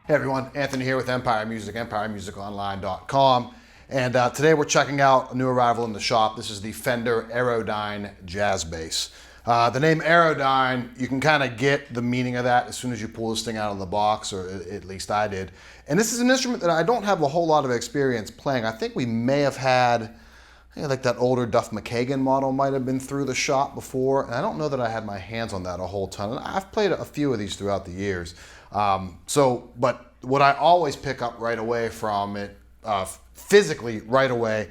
Hey everyone, Anthony here with Empire Music, empiremusiconline.com. And today we're checking out a new arrival in the shop. This is the Fender Aerodyne jazz bass. The name Aerodyne, you can kind of get the meaning of that as soon as you pull this thing out of the box, or at least I did. And this is an instrument that I don't have a whole lot of experience playing. I think we may have had, like that older Duff McKagan model might have been through the shop before. And I don't know that I had my hands on that a whole ton. And I've played a few of these throughout the years. But what I always pick up right away from it, physically right away,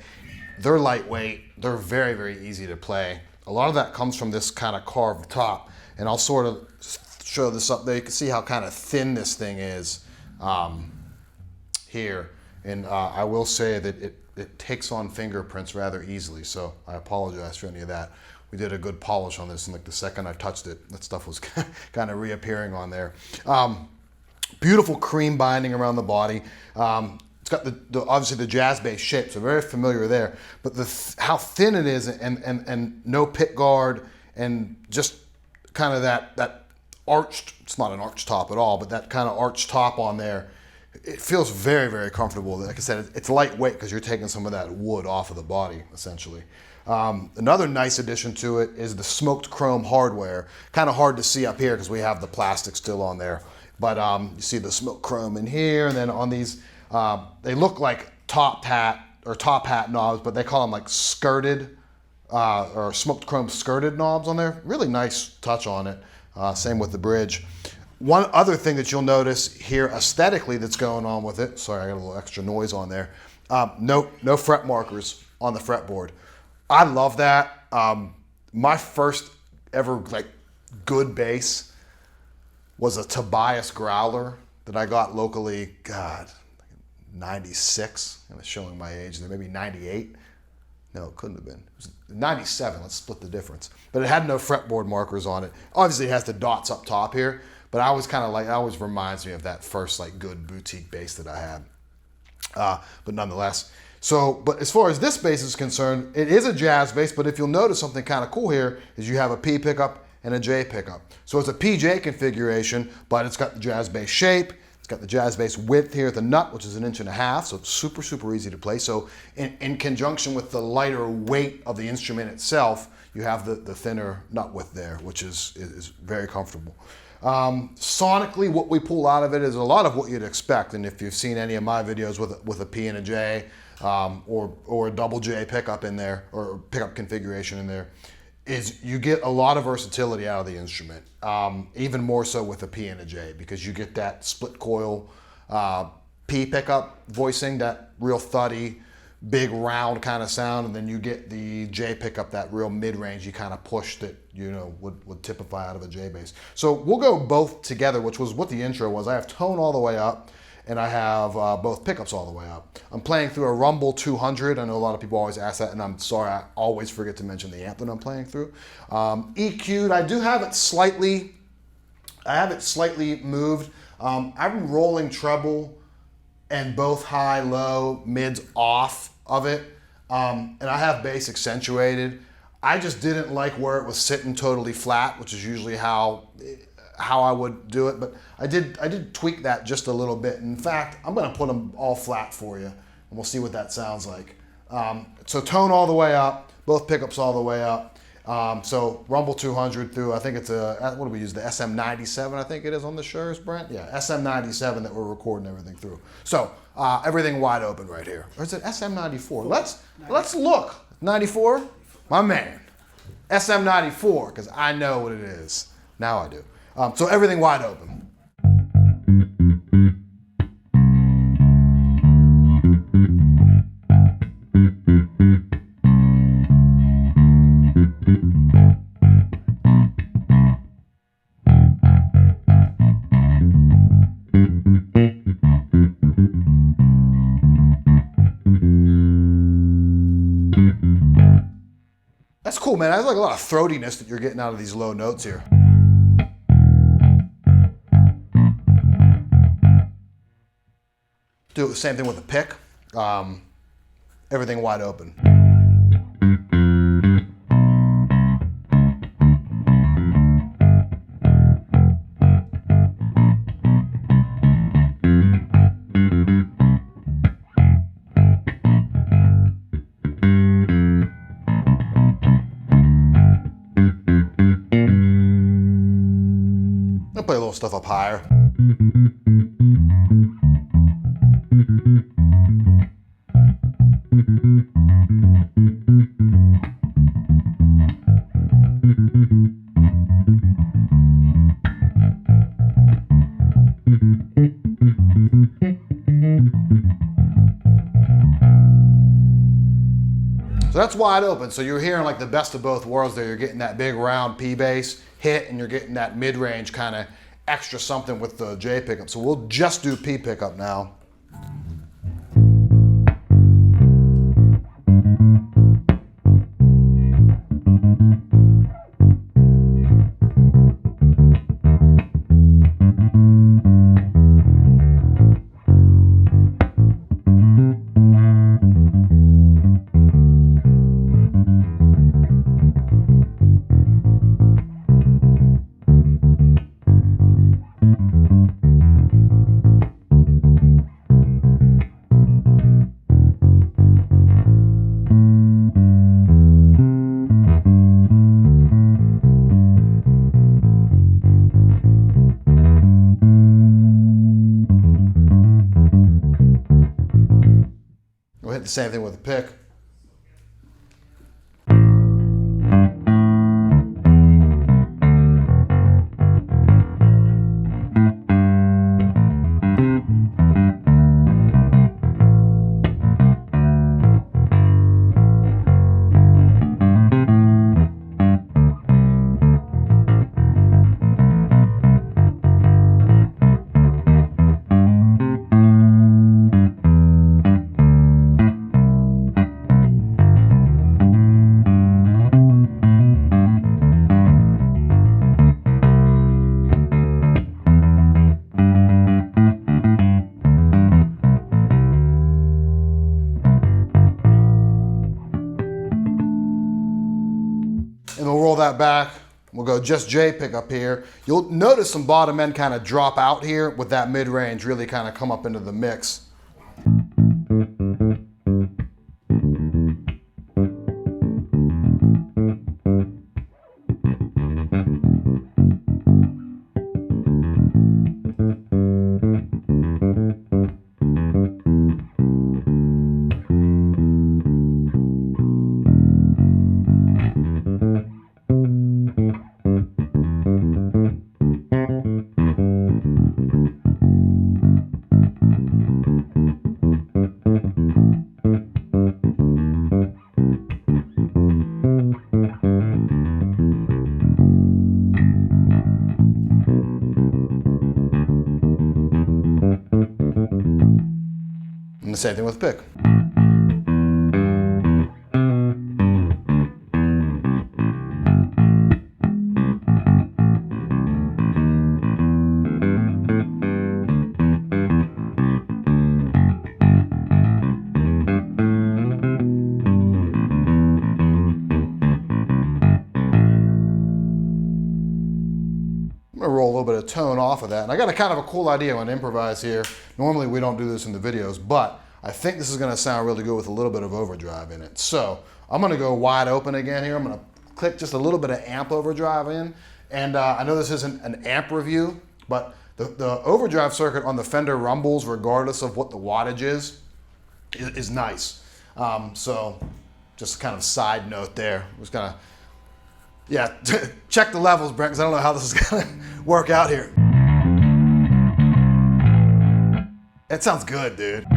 they're lightweight, they're very, very easy to play. A lot of that comes from this kind of carved top, and I'll sort of show this up there. You can see how kind of thin this thing is here, and I will say that it takes on fingerprints rather easily, so I apologize for any of that. We did a good polish on this, and like the second I touched it, that stuff was kind of reappearing on there. Beautiful cream binding around the body. It's got obviously the jazz bass shape, so very familiar there. But how thin it is, and no pick guard, and just kind of that arched, it's not an arched top at all, but that kind of arched top on there, it feels very, very comfortable. Like I said, it's lightweight because you're taking some of that wood off of the body, essentially. Another nice addition to it is the smoked chrome hardware. Kind of hard to see up here because we have the plastic still on there. But you see the smoked chrome in here, and then on these, they look like top hat knobs, but they call them like skirted, or smoked chrome skirted knobs on there. Really nice touch on it. Same with the bridge. One other thing that you'll notice here aesthetically that's going on with it, sorry, I got a little extra noise on there. No fret markers on the fretboard. I love that. My first ever good bass was a Tobias Growler that I got locally, 96. I'm showing my age there, maybe 98. No, it couldn't have been. It was 97, let's split the difference. But it had no fretboard markers on it. Obviously it has the dots up top here, but I was kind of it always reminds me of that first good boutique bass that I had. But nonetheless, but as far as this bass is concerned, it is a jazz bass, but if you'll notice something kind of cool here is you have a P pickup and a J pickup. So it's a PJ configuration, but it's got the jazz bass shape. It's got the jazz bass width here at the nut, which is 1.5 inches, so it's super, super easy to play. So in conjunction with the lighter weight of the instrument itself, you have the thinner nut width there, which is very comfortable. Sonically, what we pull out of it is a lot of what you'd expect. And if you've seen any of my videos with a P and a J, or a double J pickup in there, or pickup configuration in there, is you get a lot of versatility out of the instrument, even more so with a P and a J, because you get that split coil P pickup voicing, that real thuddy, big round kind of sound, and then you get the J pickup, that real mid-range kind of push that would typify out of a J bass. So we'll go both together, which was what the intro was. I have tone all the way up, and I have both pickups all the way up. I'm playing through a Rumble 200. I know a lot of people always ask that, and I'm sorry, I always forget to mention the amp that I'm playing through. EQ'd, I do have it slightly, moved. I'm rolling treble and both high, low, mids off of it, and I have bass accentuated. I just didn't like where it was sitting totally flat, which is usually how I would do it, but I did tweak that just a little bit. In fact, I'm gonna put them all flat for you, and we'll see what that sounds like. So tone all the way up, both pickups all the way up. So Rumble 200 through, I think it's what do we use, the SM97, I think it is on the Shure, Brent? Yeah, SM97 that we're recording everything through. So everything wide open right here. Or is it SM94? Let's look. 94? My man. SM94, because I know what it is. Now I do. So everything wide open. That's cool, man. There's a lot of throatiness that you're getting out of these low notes here. Do the same thing with the pick. Everything wide open. higher. So that's wide open. So you're hearing like the best of both worlds there. You're getting that big round P bass hit, and you're getting that mid-range kind of extra something with the J pickup. So we'll just do P pickup now. We'll hit the same thing with the pick. And we'll roll that back. We'll go just J pickup here. You'll notice some bottom end kind of drop out here with that mid-range really kind of come up into the mix. And the same thing with pick. I'm gonna roll a little bit of tone off of that. And I got a kind of a cool idea on improvise here. Normally we don't do this in the videos, but I think this is gonna sound really good with a little bit of overdrive in it. So I'm gonna go wide open again here. I'm gonna click just a little bit of amp overdrive in. And I know this isn't an amp review, but the overdrive circuit on the Fender Rumbles, regardless of what the wattage is nice. So just kind of side note there. Just kind of, yeah, check the levels, Brent, because I don't know how this is gonna work out here. It sounds good, dude. I'm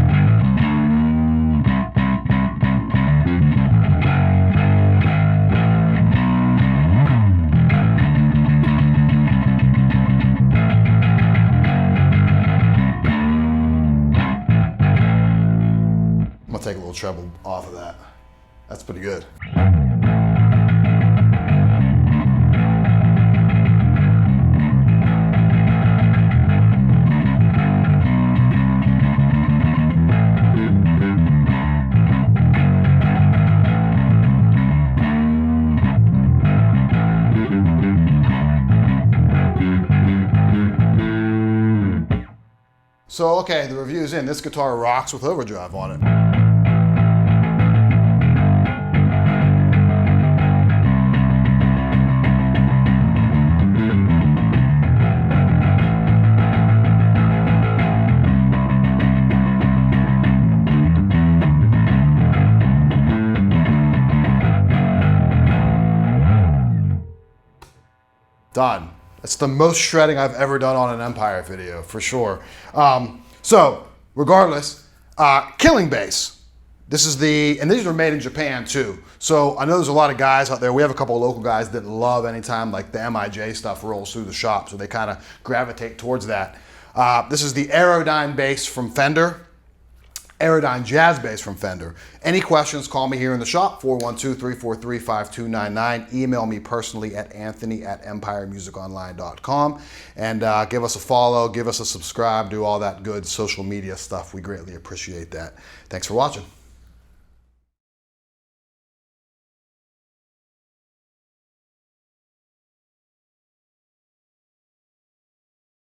gonna take a little treble off of that. That's pretty good. So, okay, the review's in. This guitar rocks with overdrive on it. Done. That's the most shredding I've ever done on an Empire video, for sure. So, regardless, killing bass. This is and these are made in Japan too. So I know there's a lot of guys out there. We have a couple of local guys that love anytime like the MIJ stuff rolls through the shop. So they kind of gravitate towards that. This is the Aerodyne bass from Fender. Aerodyne jazz bass from Fender. Any questions, call me here in the shop, 412-343-5299. Email me personally at anthony@empiremusiconline.com. And give us a follow, give us a subscribe, do all that good social media stuff. We greatly appreciate that. Thanks for watching.